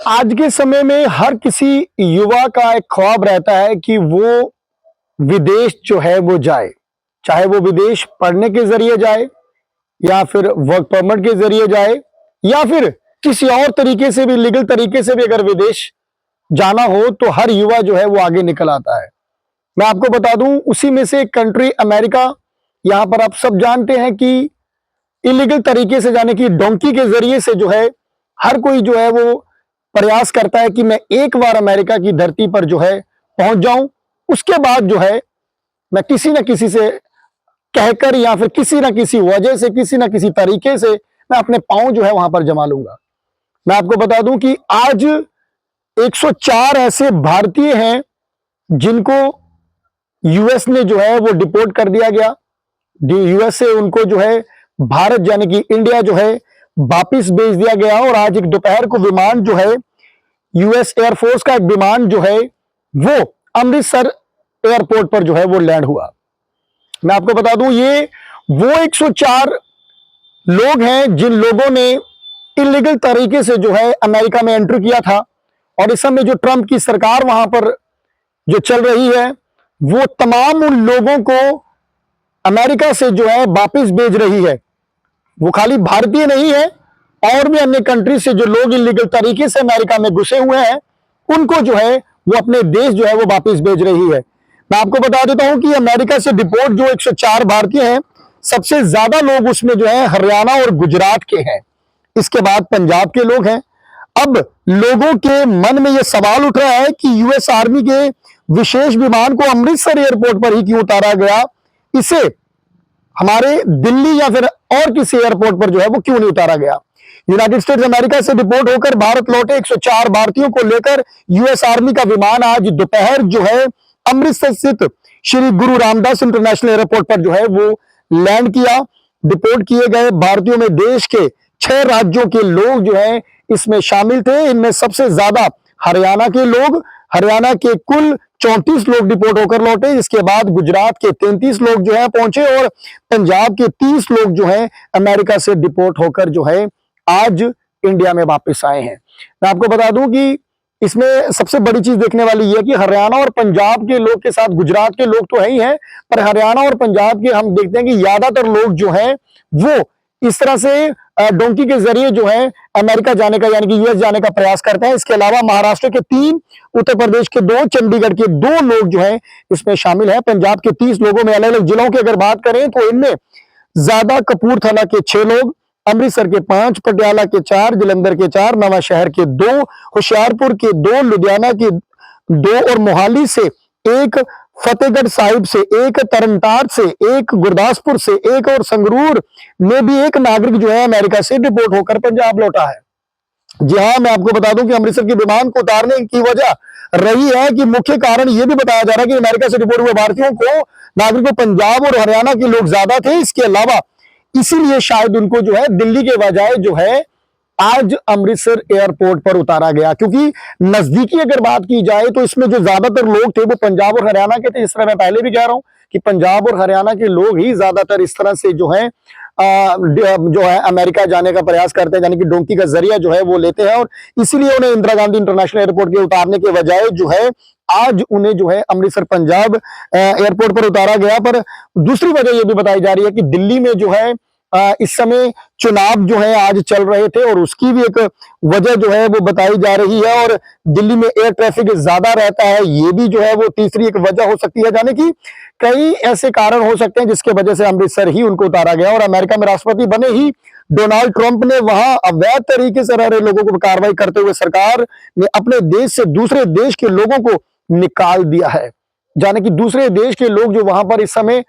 आज के समय में हर किसी युवा का एक ख्वाब रहता है कि वो विदेश जो है वो जाए। चाहे वो विदेश पढ़ने के ज़रिए जाए या फिर वर्क परमिट के ज़रिए जाए या फिर किसी और तरीके से भी लीगल तरीके से भी अगर विदेश जाना हो तो हर युवा जो है वो आगे निकल आता है। मैं आपको बता दूं उसी में से एक कंट्री अमेरिका। यहाँ पर आप सब जानते हैं कि इलीगल तरीके से जाने की डोंकी के ज़रिए से जो है हर कोई जो है वो प्रयास करता है कि मैं एक बार अमेरिका की धरती पर जो है पहुंच जाऊं। उसके बाद जो है मैं किसी न किसी से कहकर या फिर किसी न किसी वजह से किसी न किसी तरीके से मैं अपने पांव जो है वहां पर जमा लूंगा। मैं आपको बता दूं कि आज 104 ऐसे भारतीय हैं जिनको यूएस ने जो है वो डिपोर्ट कर दिया गया। यूएस से उनको जो है भारत यानी कि इंडिया जो है वापिस भेज दिया गया और आज एक दोपहर को विमान जो है यूएस एयरफोर्स का एक विमान जो है वो अमृतसर एयरपोर्ट पर जो है वो लैंड हुआ। मैं आपको बता दूं ये वो 104 लोग हैं जिन लोगों ने इलीगल तरीके से जो है अमेरिका में एंटर किया था और इस समय जो ट्रंप की सरकार वहां पर जो चल रही है वो तमाम उन लोगों को अमेरिका से जो है वापिस भेज रही है। वो खाली भारतीय नहीं है और भी अन्य कंट्री से जो लोग इलीगल तरीके से अमेरिका में घुसे हुए हैं उनको जो है वो अपने देश जो है वो वापस भेज रही है। मैं आपको बता देता हूं कि अमेरिका से डिपोर्ट जो 104 भारतीय हैं सबसे ज्यादा लोग उसमें जो है हरियाणा और गुजरात के हैं। इसके बाद पंजाब के लोग हैं। अब लोगों के मन में यह सवाल उठ रहा है कि यूएस आर्मी के विशेष विमान को अमृतसर एयरपोर्ट पर ही क्यों उतारा गया, इसे हमारे दिल्ली या फिर और किसी एयरपोर्ट पर जो है वो क्यों नहीं उतारा गया। यूनाइटेड स्टेट्स अमेरिका से डिपोर्ट होकर भारत लौटे 104 भारतीयों को लेकर यूएस आर्मी का विमान आज दोपहर जो है अमृतसर स्थित श्री गुरु रामदास इंटरनेशनल एयरपोर्ट पर जो है वो लैंड किया। डिपोर्ट किए गए भारतीयों में देश के 6 राज्यों के लोग जो है इसमें शामिल थे। इनमें सबसे ज्यादा हरियाणा के लोग, हरियाणा के कुल 34 लोग डिपोर्ट होकर लौटे। इसके बाद गुजरात के 33 लोग जो है पहुंचे और पंजाब के 30 लोग जो है अमेरिका से डिपोर्ट होकर जो है आज इंडिया में वापस आए हैं। मैं आपको बता दूं कि इसमें सबसे बड़ी चीज देखने वाली यह है कि हरियाणा और पंजाब के लोग के साथ गुजरात के लोग तो है ही हैं, पर हरियाणा और पंजाब के हम देखते हैं कि ज्यादातर लोग जो हैं वो इस तरह से डोंकी के जरिए जो है अमेरिका जाने का यानी कि यूएस जाने का प्रयास करते हैं। इसके अलावा महाराष्ट्र के 3, उत्तर प्रदेश के 2, चंडीगढ़ के 2 लोग जो है इसमें शामिल है। पंजाब के 30 लोगों में अलग अलग जिलों की अगर बात करें तो इनमें ज्यादा कपूरथला के 6 लोग, अमृतसर के 5, पटियाला के 4, जलंधर के 4, नवांशहर के 2, होशियारपुर के 2, लुधियाना के 2 और मोहाली से 1, फतेहगढ़ साहिब से 1, तरनतार से 1, गुरदासपुर से 1 और संगरूर में भी 1 नागरिक जो है अमेरिका से डिपोर्ट होकर पंजाब लौटा है। जी हाँ, मैं आपको बता दूं कि अमृतसर के विमान को उतारने की वजह रही है कि मुख्य कारण यह भी बताया जा रहा है कि अमेरिका से डिपोर्ट हुए भारतीयों को नागरिकों पंजाब और हरियाणा के लोग ज्यादा थे। इसके अलावा इसीलिए शायद उनको जो है दिल्ली के बजाय जो है आज अमृतसर एयरपोर्ट पर उतारा गया, क्योंकि नजदीकी अगर बात की जाए तो इसमें जो ज्यादातर लोग थे वो पंजाब और हरियाणा के थे। इस तरह मैं पहले भी कह रहा हूं कि पंजाब और हरियाणा के लोग ही ज्यादातर इस तरह से जो है अमेरिका जाने का प्रयास करते हैं, यानी कि डोंकी का जरिया जो है वो लेते हैं और इसीलिए उन्हें इंदिरा गांधी इंटरनेशनल एयरपोर्ट के उतारने के बजाय जो है आज उन्हें जो है अमृतसर पंजाब एयरपोर्ट पर उतारा गया। पर दूसरी वजह यह भी बताई जा रही है कि दिल्ली में जो है इस समय चुनाव जो है आज चल रहे थे और उसकी भी एक वजह जो है वो बताई जा रही है और दिल्ली में एयर ट्रैफिक ज्यादा रहता है, ये भी जो है वो तीसरी एक वजह हो सकती है। यानी कि कई ऐसे कारण हो सकते हैं जिसके वजह से अमृतसर ही उनको उतारा गया। और अमेरिका में राष्ट्रपति बने ही डोनाल्ड ट्रंप ने वहां अवैध तरीके से रह रहे लोगों को कार्रवाई करते हुए सरकार ने अपने देश से दूसरे देश के लोगों को निकाल दिया है। यानी कि दूसरे देश के लोग जो वहां पर इस समय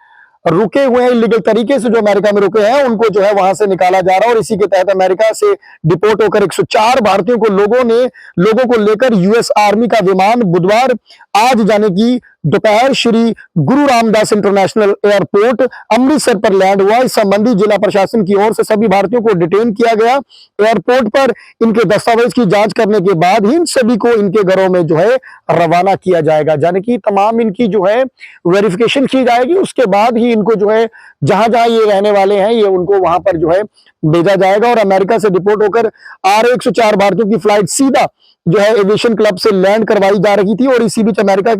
रुके हुए हैं इलीगल तरीके से, जो अमेरिका में रुके हैं, उनको जो है वहां से निकाला जा रहा है। और इसी के तहत अमेरिका से डिपोर्ट होकर 104 भारतीयों को लोगों को लेकर यूएस आर्मी का विमान बुधवार आज जाने की दोपहर श्री गुरु रामदास इंटरनेशनल एयरपोर्ट अमृतसर पर लैंड हुआ। इस संबंधी जिला प्रशासन की ओर से सभी भारतीयों को डिटेन किया गया। एयरपोर्ट पर इनके दस्तावेज की जांच करने के बाद ही इन सभी को इनके घरों में जो है रवाना किया जाएगा। यानी कि तमाम इनकी जो है वेरिफिकेशन की जाएगी, उसके बाद ही इनको जो है जहां जहां ये रहने वाले हैं ये उनको वहां पर जो है भेजा जाएगा और अमेरिका से डिपोर्ट होकर आ रहे 104 भारतीयों की फ्लाइट सीधा जो है एविएशन क्लब से लैंड करवाई जा रही थी। और इसी बीच अमेरिका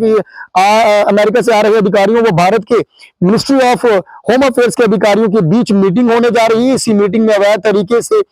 से आ रहे अधिकारियों व भारत के मिनिस्ट्री ऑफ होम अफेयर्स के अधिकारियों के बीच मीटिंग होने जा रही है। इसी मीटिंग में अवैध तरीके से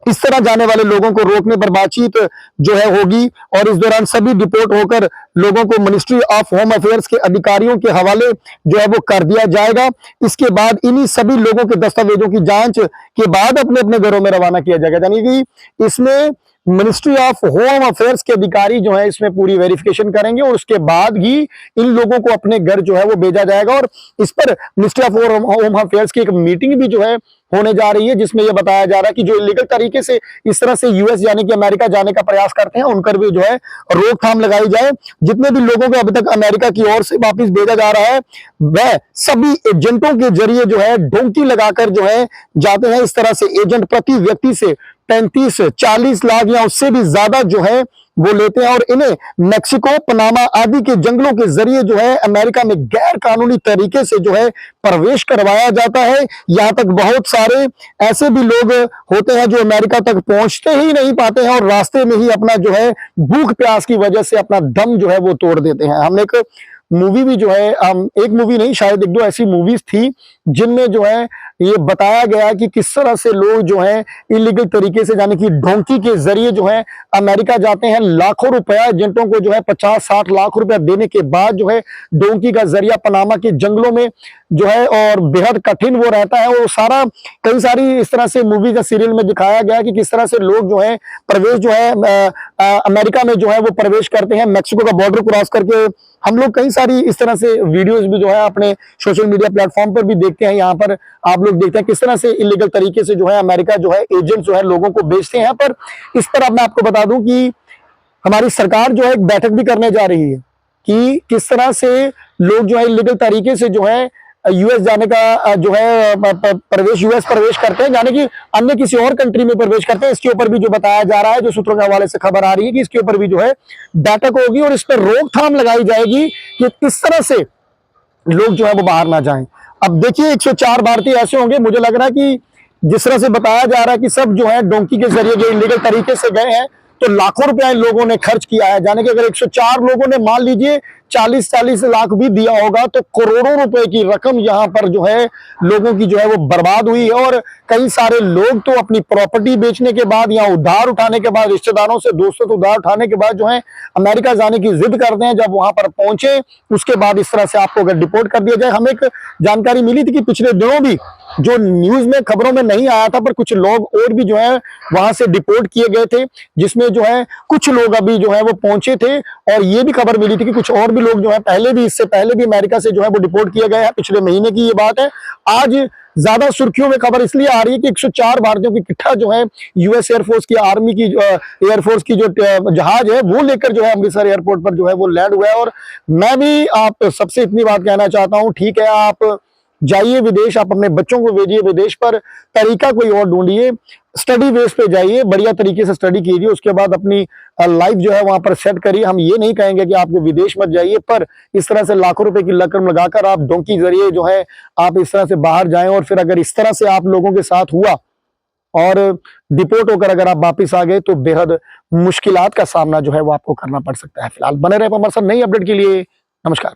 इस तरह जाने वाले लोगों को रोकने पर बातचीत जो है होगी और इस दौरान सभी डिपोर्ट होकर लोगों को मिनिस्ट्री ऑफ होम अफेयर्स के अधिकारियों के हवाले जो है वो कर दिया जाएगा। इसके बाद इन्हीं सभी लोगों के दस्तावेजों की जांच के बाद अपने अपने घरों में रवाना किया जाएगा। यानी कि इसमें मिनिस्ट्री ऑफ होम अफेयर्स के अधिकारी जो है इसमें पूरी वेरिफिकेशन करेंगे और उसके बाद ही इन लोगों को अपने घर जो है वो भेजा जाएगा। और इस पर मिनिस्ट्री ऑफ होम अफेयर्स की एक मीटिंग भी जो है होने जा रही है, जिसमें यह बताया जा रहा है कि जो इलीगल तरीके से इस तरह से यूएस यानी कि अमेरिका जाने का प्रयास करते हैं उन पर भी जो है रोकथाम लगाई जाए। जितने भी लोगों को अभी तक अमेरिका की ओर से वापस भेजा जा रहा है वह सभी एजेंटों के जरिए जो है डोंकी लगाकर जो है जाते हैं। इस तरह से एजेंट प्रति व्यक्ति से 35-40 लाख या उससे भी ज्यादा जो है वो लेते हैं और इन्हें मैक्सिको, पनामा आदि के जंगलों के जरिए जो है अमेरिका में गैर कानूनी तरीके से जो है प्रवेश करवाया जाता है। यहां तक बहुत सारे ऐसे भी लोग होते हैं जो अमेरिका तक पहुंचते ही नहीं पाते हैं और रास्ते में ही अपना जो है भूख प्यास की वजह से अपना दम जो है वो तोड़ देते हैं। हमने एक मूवी भी जो है एक मूवी नहीं शायद 1-2 ऐसी मूवीज थी जिनमें जो है ये बताया गया कि किस तरह से लोग जो है इलीगल तरीके से यानी कि डोंकी के जरिए जो है अमेरिका जाते हैं। लाखों रुपया एजेंटों को जो है 50-60 लाख रुपया देने के बाद जो है डोंकी का जरिया पनामा के जंगलों में जो है और बेहद कठिन वो रहता है। वो सारा कई सारी इस तरह से मूवीज या सीरियल में दिखाया गया कि किस तरह से लोग जो है प्रवेश जो है अमेरिका में जो है वो प्रवेश करते हैं मैक्सिको का बॉर्डर क्रॉस करके। हम लोग कई सारी इस तरह से वीडियोस भी जो है अपने सोशल मीडिया प्लेटफॉर्म पर भी देखते हैं। यहाँ पर आप लोग देखते हैं किस तरह से इलीगल तरीके से जो है अमेरिका जो है एजेंट जो है लोगों को बेचते हैं। पर इस पर अब मैं आपको बता दूं कि हमारी सरकार जो है एक बैठक भी करने जा रही है कि किस तरह से लोग जो है इलीगल तरीके से जो है यूएस जाने का जो है यूएस प्रवेश करते हैं यानी कि अन्य किसी और कंट्री में प्रवेश करते हैं। इसके ऊपर भी जो बताया जा रहा है, जो सूत्रों के हवाले से खबर आ रही है कि इसके ऊपर भी जो है बैठक होगी और इस पर रोकथाम लगाई जाएगी कि किस तरह से लोग जो है वो बाहर ना जाएं। अब देखिए 104 भारतीय ऐसे होंगे, मुझे लग रहा है कि जिस तरह से बताया जा रहा है कि सब जो है डोंकी के जरिए जो इलीगल तरीके से गए हैं तो लाखों रुपया इन लोगों ने खर्च किया है। जाने कि अगर 104 लोगों ने मान लीजिए 40-40 लाख भी दिया होगा तो करोड़ों रुपए की रकम यहाँ पर जो है लोगों की जो है वो बर्बाद हुई है। और कई सारे लोग तो अपनी प्रॉपर्टी बेचने के बाद या उधार उठाने के बाद, रिश्तेदारों से दोस्तों से उधार उठाने के बाद जो है अमेरिका जाने की जिद करते हैं। जब वहां पर पहुंचे उसके बाद इस तरह से आपको अगर डिपोर्ट कर दिया जाए। हमें एक जानकारी मिली थी कि पिछले दिनों भी जो न्यूज में खबरों में नहीं आया था पर कुछ लोग और भी जो है वहां से डिपोर्ट किए गए थे, जिसमें जो है कुछ लोग अभी जो है वो पहुंचे थे। और ये भी खबर मिली थी कि कुछ और भी लोग जो है इससे पहले भी अमेरिका से जो है वो डिपोर्ट किए गए हैं। पिछले महीने की ये बात है। आज ज्यादा सुर्खियों में खबर इसलिए आ रही है कि 104 भारतीयों की इकट्ठा जो है यूएस एयरफोर्स की आर्मी की एयरफोर्स की जो जहाज है वो लेकर जो है अमृतसर एयरपोर्ट पर जो है वो लैंड हुआ है। और मैं भी आप सबसे इतनी बात कहना चाहता हूं, ठीक है आप जाइए विदेश, आप अपने बच्चों को भेजिए विदेश, पर तरीका कोई और ढूंढिए, स्टडी बेस पे जाइए, बढ़िया तरीके से स्टडी कीजिए, उसके बाद अपनी लाइफ जो है वहां पर सेट करिए। हम ये नहीं कहेंगे कि आपको विदेश मत जाइए, पर इस तरह से लाखों रुपए की रकम लगाकर आप डोंकी जरिए जो है आप इस तरह से बाहर जाएं और फिर अगर इस तरह से आप लोगों के साथ हुआ और डिपोर्ट होकर अगर आप वापिस आ गए तो बेहद मुश्किलात का सामना जो है वो आपको करना पड़ सकता है। फिलहाल बने रहे हमारे साथ नई अपडेट के लिए। नमस्कार।